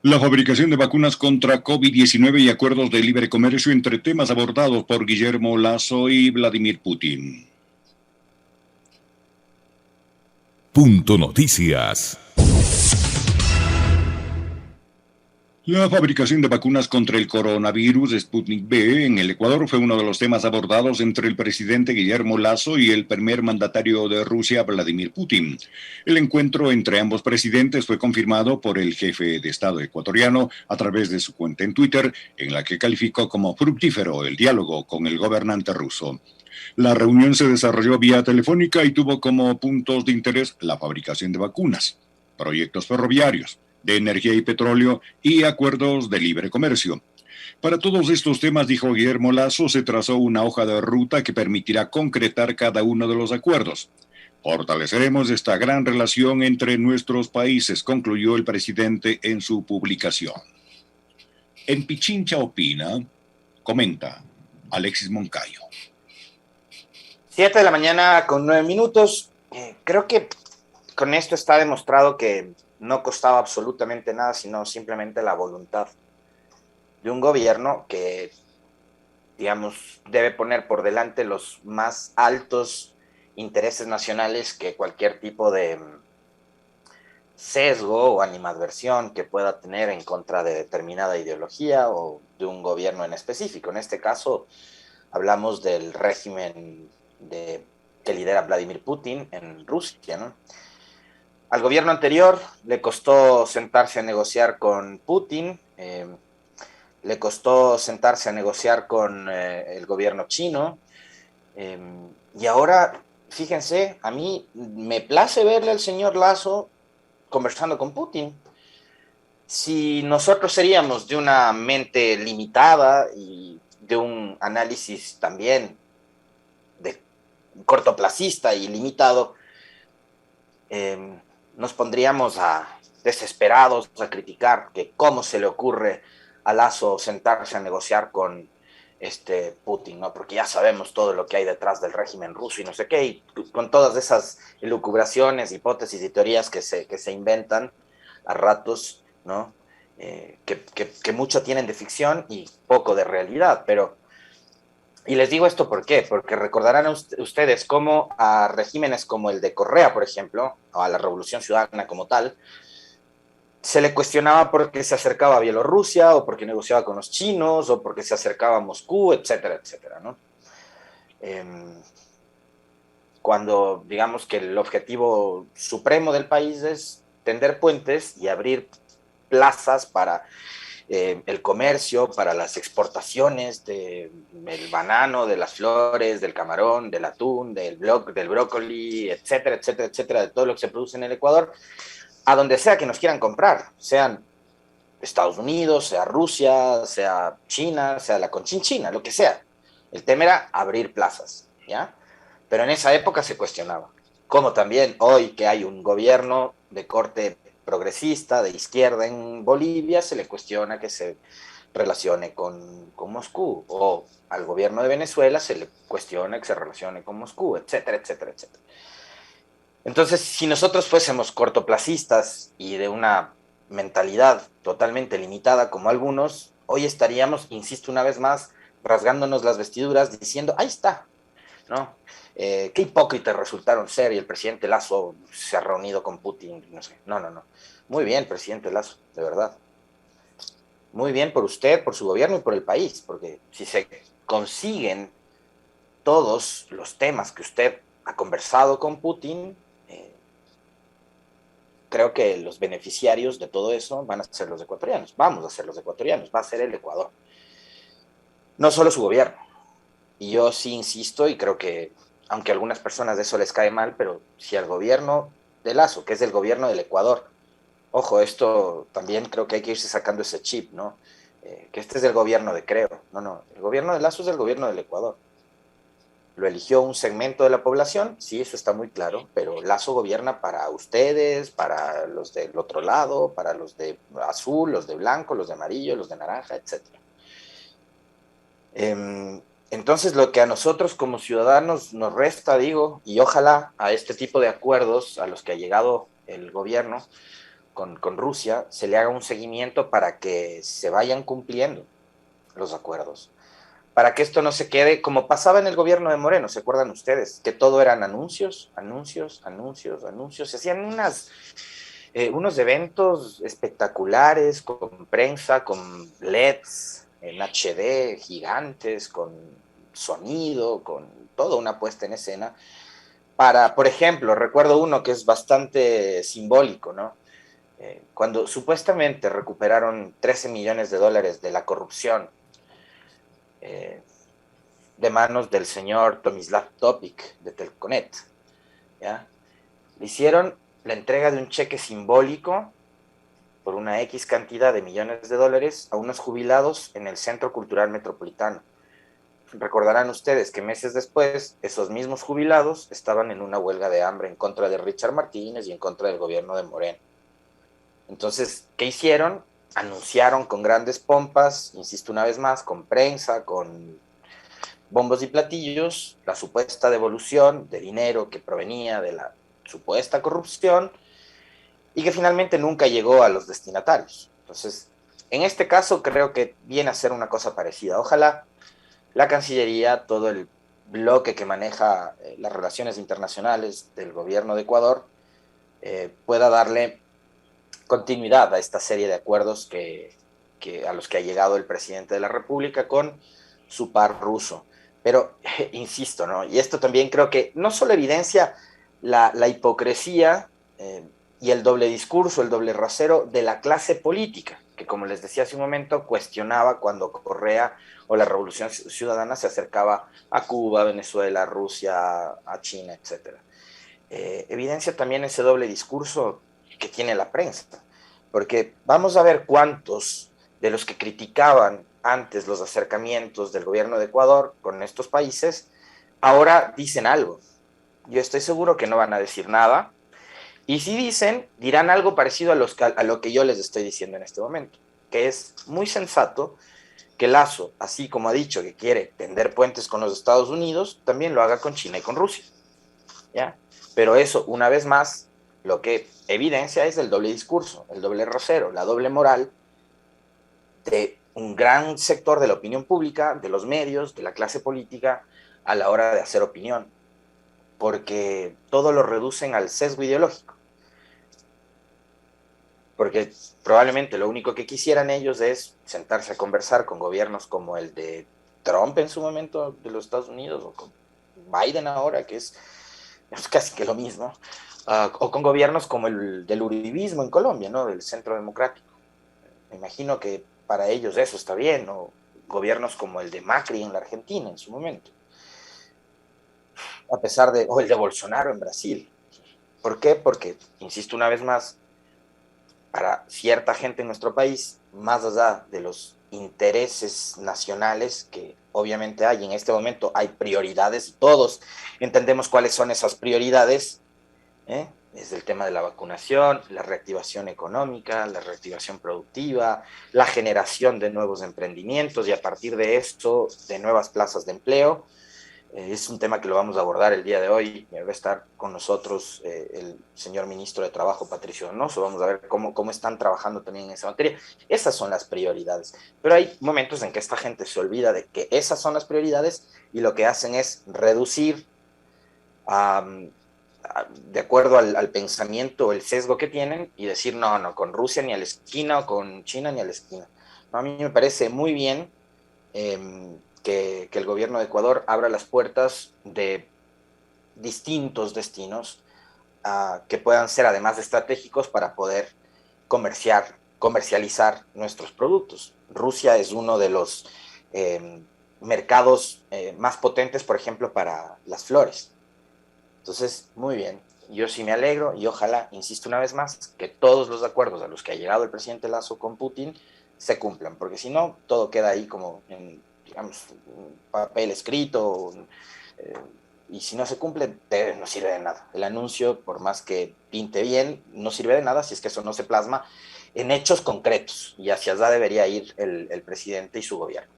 La fabricación de vacunas contra COVID-19 y acuerdos de libre comercio entre temas abordados por Guillermo Lasso y Vladimir Putin. Punto Noticias. La fabricación de vacunas contra el coronavirus Sputnik V en el Ecuador fue uno de los temas abordados entre el presidente Guillermo Lasso y el primer mandatario de Rusia, Vladimir Putin. El encuentro entre ambos presidentes fue confirmado por el jefe de Estado ecuatoriano a través de su cuenta en Twitter, en la que calificó como fructífero el diálogo con el gobernante ruso. La reunión se desarrolló vía telefónica y tuvo como puntos de interés la fabricación de vacunas, proyectos ferroviarios, de energía y petróleo y acuerdos de libre comercio. Para todos estos temas, dijo Guillermo Lasso, se trazó una hoja de ruta que permitirá concretar cada uno de los acuerdos. Fortaleceremos esta gran relación entre nuestros países, concluyó el presidente en su publicación. En Pichincha Opina, comenta Alexis Moncayo. 7 de la mañana con 9 minutos. Creo que con esto está demostrado que no costaba absolutamente nada, sino simplemente la voluntad de un gobierno que, digamos, debe poner por delante los más altos intereses nacionales que cualquier tipo de sesgo o animadversión que pueda tener en contra de determinada ideología o de un gobierno en específico. En este caso, hablamos del régimen que lidera Vladimir Putin en Rusia, ¿no? Al gobierno anterior le costó sentarse a negociar con Putin, le costó sentarse a negociar con el gobierno chino, y ahora, fíjense, a mí me place verle al señor Lasso conversando con Putin. Si nosotros seríamos de una mente limitada y de un análisis también de cortoplacista y limitado, nos pondríamos desesperados a criticar que cómo se le ocurre a Lasso sentarse a negociar con Putin, ¿no? Porque ya sabemos todo lo que hay detrás del régimen ruso y no sé qué, y con todas esas elucubraciones, hipótesis y teorías que se inventan a ratos, ¿no? Que mucho tienen de ficción y poco de realidad, pero y les digo esto ¿por qué? Porque recordarán ustedes cómo a regímenes como el de Correa, por ejemplo, o a la Revolución Ciudadana como tal, se le cuestionaba porque se acercaba a Bielorrusia, o porque negociaba con los chinos, o porque se acercaba a Moscú, etcétera, etcétera, ¿no? Cuando digamos que el objetivo supremo del país es tender puentes y abrir plazas para el comercio, para las exportaciones del banano, de las flores, del camarón, del atún, del brócoli, etcétera, etcétera, etcétera, de todo lo que se produce en el Ecuador, a donde sea que nos quieran comprar, sean Estados Unidos, sea Rusia, sea China, sea la Conchinchina, lo que sea. El tema era abrir plazas, ¿ya? Pero en esa época se cuestionaba. Como también hoy que hay un gobierno de corte progresista, de izquierda en Bolivia, se le cuestiona que se relacione con Moscú, o al gobierno de Venezuela se le cuestiona que se relacione con Moscú, etcétera, etcétera, etcétera. Entonces, si nosotros fuésemos cortoplacistas y de una mentalidad totalmente limitada como algunos, hoy estaríamos, insisto una vez más, rasgándonos las vestiduras diciendo, ahí está, ¿no? Qué hipócritas resultaron ser y el presidente Lasso se ha reunido con Putin, no sé, no, no, no. Muy bien, presidente Lasso, de verdad. Muy bien por usted, por su gobierno y por el país, porque si se consiguen todos los temas que usted ha conversado con Putin, creo que los beneficiarios de todo eso van a ser los ecuatorianos, vamos a ser los ecuatorianos, va a ser el Ecuador. No solo su gobierno. Y yo sí insisto y creo que, aunque a algunas personas de eso les cae mal, pero si al gobierno de Lazo, que es el gobierno del Ecuador, ojo, esto también creo que hay que irse sacando ese chip, ¿no? Que este es el gobierno de Creo. No, no, el gobierno de Lazo es el gobierno del Ecuador. Lo eligió un segmento de la población, sí, eso está muy claro, pero Lazo gobierna para ustedes, para los del otro lado, para los de azul, los de blanco, los de amarillo, los de naranja, etc. Entonces, lo que a nosotros como ciudadanos nos resta, digo, y ojalá a este tipo de acuerdos a los que ha llegado el gobierno con Rusia, se le haga un seguimiento para que se vayan cumpliendo los acuerdos, para que esto no se quede como pasaba en el gobierno de Moreno, ¿se acuerdan ustedes? Que todo eran anuncios, anuncios, anuncios, anuncios, se hacían unos eventos espectaculares con prensa, con LEDs en HD gigantes, con sonido, con toda una puesta en escena, para, por ejemplo, recuerdo uno que es bastante simbólico, ¿no? Cuando supuestamente recuperaron 13 millones de dólares de la corrupción eh, de manos del señor Tomislav Topik de Telconet, ¿ya? Le hicieron la entrega de un cheque simbólico por una X cantidad de millones de dólares a unos jubilados en el Centro Cultural Metropolitano. Recordarán ustedes que meses después, esos mismos jubilados estaban en una huelga de hambre en contra de Richard Martínez y en contra del gobierno de Moreno. Entonces, ¿qué hicieron? Anunciaron con grandes pompas, insisto una vez más, con prensa, con bombos y platillos, la supuesta devolución de dinero que provenía de la supuesta corrupción y que finalmente nunca llegó a los destinatarios. Entonces, en este caso creo que viene a ser una cosa parecida. Ojalá la Cancillería, todo el bloque que maneja las relaciones internacionales del gobierno de Ecuador, pueda darle continuidad a esta serie de acuerdos a los que ha llegado el presidente de la República con su par ruso. Pero, insisto, ¿no? Y esto también creo que no solo evidencia la hipocresía y el doble discurso, el doble rasero de la clase política, que como les decía hace un momento, cuestionaba cuando Correa o la Revolución Ciudadana se acercaba a Cuba, Venezuela, Rusia, a China, etc. Evidencia también ese doble discurso que tiene la prensa, porque vamos a ver cuántos de los que criticaban antes los acercamientos del gobierno de Ecuador con estos países, ahora dicen algo. Yo estoy seguro que no van a decir nada, y si dicen, dirán algo parecido a lo que yo les estoy diciendo en este momento, que es muy sensato que Lazo, así como ha dicho que quiere tender puentes con los Estados Unidos, también lo haga con China y con Rusia, ¿ya? Pero eso, una vez más, lo que evidencia es el doble discurso, el doble rasero, la doble moral de un gran sector de la opinión pública, de los medios, de la clase política, a la hora de hacer opinión, porque todo lo reducen al sesgo ideológico. Porque probablemente lo único que quisieran ellos es sentarse a conversar con gobiernos como el de Trump en su momento de los Estados Unidos, o con Biden ahora, que es casi que lo mismo, o con gobiernos como el del uribismo en Colombia, ¿no? Del Centro Democrático. Me imagino que para ellos eso está bien, o gobiernos como el de Macri en la Argentina en su momento, o el de Bolsonaro en Brasil. ¿Por qué? Porque, insisto una vez más, para cierta gente en nuestro país, más allá de los intereses nacionales que obviamente hay en este momento, hay prioridades y todos entendemos cuáles son esas prioridades, es el tema de la vacunación, la reactivación económica, la reactivación productiva, la generación de nuevos emprendimientos y a partir de esto, de nuevas plazas de empleo. Es un tema que lo vamos a abordar el día de hoy. Va a estar con nosotros el señor ministro de Trabajo, Patricio Donoso. Vamos a ver cómo están trabajando también en esa materia. Esas son las prioridades. Pero hay momentos en que esta gente se olvida de que esas son las prioridades y lo que hacen es reducir, de acuerdo al pensamiento o el sesgo que tienen, y decir, no, con Rusia ni a la esquina o con China ni a la esquina. A mí me parece muy bien que el gobierno de Ecuador abra las puertas de distintos destinos que puedan ser además estratégicos para poder comercializar nuestros productos. Rusia es uno de los mercados más potentes, por ejemplo, para las flores. Entonces, muy bien. Yo sí me alegro y ojalá, insisto una vez más, que todos los acuerdos a los que ha llegado el presidente Lazo con Putin se cumplan, porque si no, todo queda ahí como en, digamos, un papel escrito, y si no se cumple, no sirve de nada. El anuncio, por más que pinte bien, no sirve de nada si es que eso no se plasma en hechos concretos, y hacia allá debería ir el presidente y su gobierno.